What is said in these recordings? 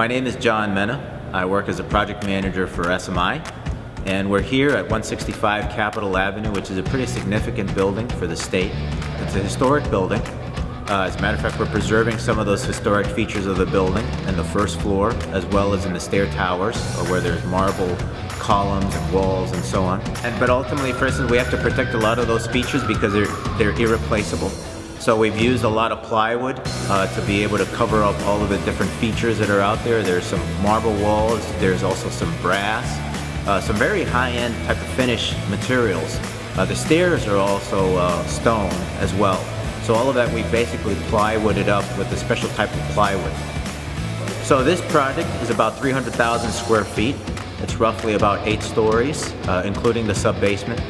My name is John Mena. I work as a project manager for SMI, and we're here at 165 Capitol Avenue, which is a pretty significant building for the state. It's a historic building. As a matter of fact, we're preserving some of those historic features of the building in the first floor, as well as in the stair towers, where there's marble columns and walls and so on. But ultimately, for instance, we have to protect a lot of those features because they're irreplaceable. So we've used a lot of plywood to be able to cover up all of the different features that are out there. There's some marble walls, there's also some brass, some very high-end type of finish materials. The stairs are also stone as well. So all of that we basically plywooded up with a special type of plywood. So this project is about 300,000 square feet. It's roughly about 8 stories, including the sub-basement.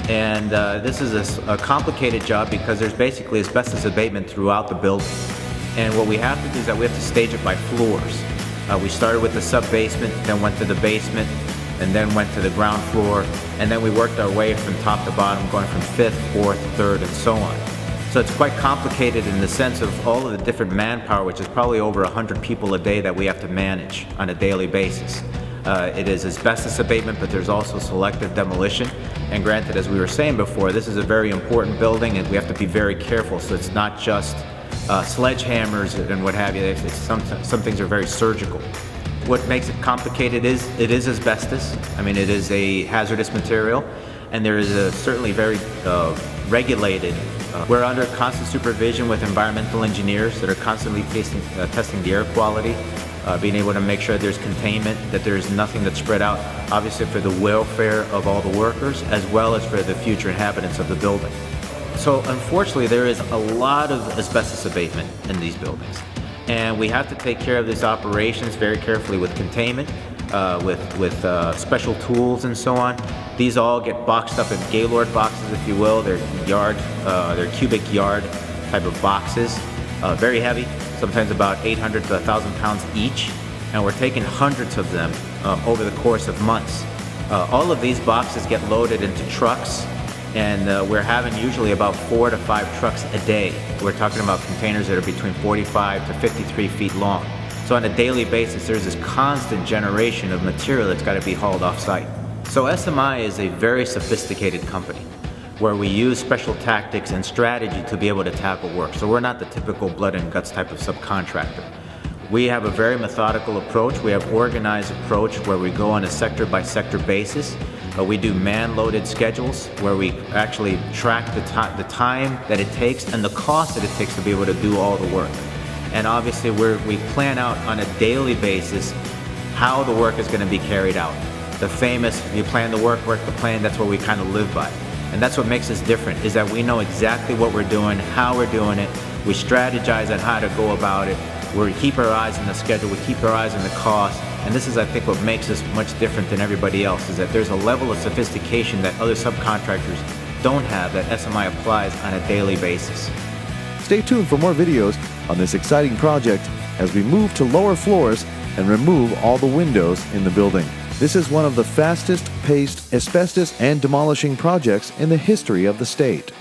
And this is a complicated job because there's basically asbestos abatement throughout the building. And what we have to do is that we have to stage it by floors. We started with the sub-basement, then went to the basement, and then went to the ground floor, and then we worked our way from top to bottom, going from 5th, 4th, 3rd, and so on. So it's quite complicated in the sense of all of the different manpower, which is probably over 100 people a day that we have to manage on a daily basis. It is asbestos abatement, but there's also selective demolition. And granted, as we were saying before, this is a very important building and we have to be very careful. So it's not just sledgehammers and what have you. Some things are very surgical. What makes it complicated is it is asbestos. I mean, it is a hazardous material, and there is a certainly very regulated. We're under constant supervision with environmental engineers that are constantly testing the air quality, being able to make sure there's containment, that there's nothing that's spread out, obviously for the welfare of all the workers, as well as for the future inhabitants of the building. So unfortunately, there is a lot of asbestos abatement in these buildings. And we have to take care of these operations very carefully with containment, with special tools and so on. These all get boxed up in Gaylord boxes, if you will. They're cubic yard type of boxes, very heavy, sometimes about 800 to 1,000 pounds each. And we're taking hundreds of them over the course of months. All of these boxes get loaded into trucks, and we're having usually about 4 to 5 trucks a day. We're talking about containers that are between 45 to 53 feet long. So on a daily basis, there's this constant generation of material that's got to be hauled off-site. So SMI is a very sophisticated company where we use special tactics and strategy to be able to tackle work. So we're not the typical blood and guts type of subcontractor. We have a very methodical approach. We have organized approach where we go on a sector-by-sector basis. We do man-loaded schedules where we actually track the time that it takes and the cost that it takes to be able to do all the work. And obviously we plan out on a daily basis how the work is going to be carried out. The famous, you plan the work the plan, that's what we kind of live by. And that's what makes us different, is that we know exactly what we're doing, how we're doing it, we strategize on how to go about it, we keep our eyes on the schedule, we keep our eyes on the cost, and this is, I think, what makes us much different than everybody else, is that there's a level of sophistication that other subcontractors don't have that SMI applies on a daily basis. Stay tuned for more videos on this exciting project as we move to lower floors and remove all the windows in the building. This is one of the fastest-paced asbestos and demolishing projects in the history of the state.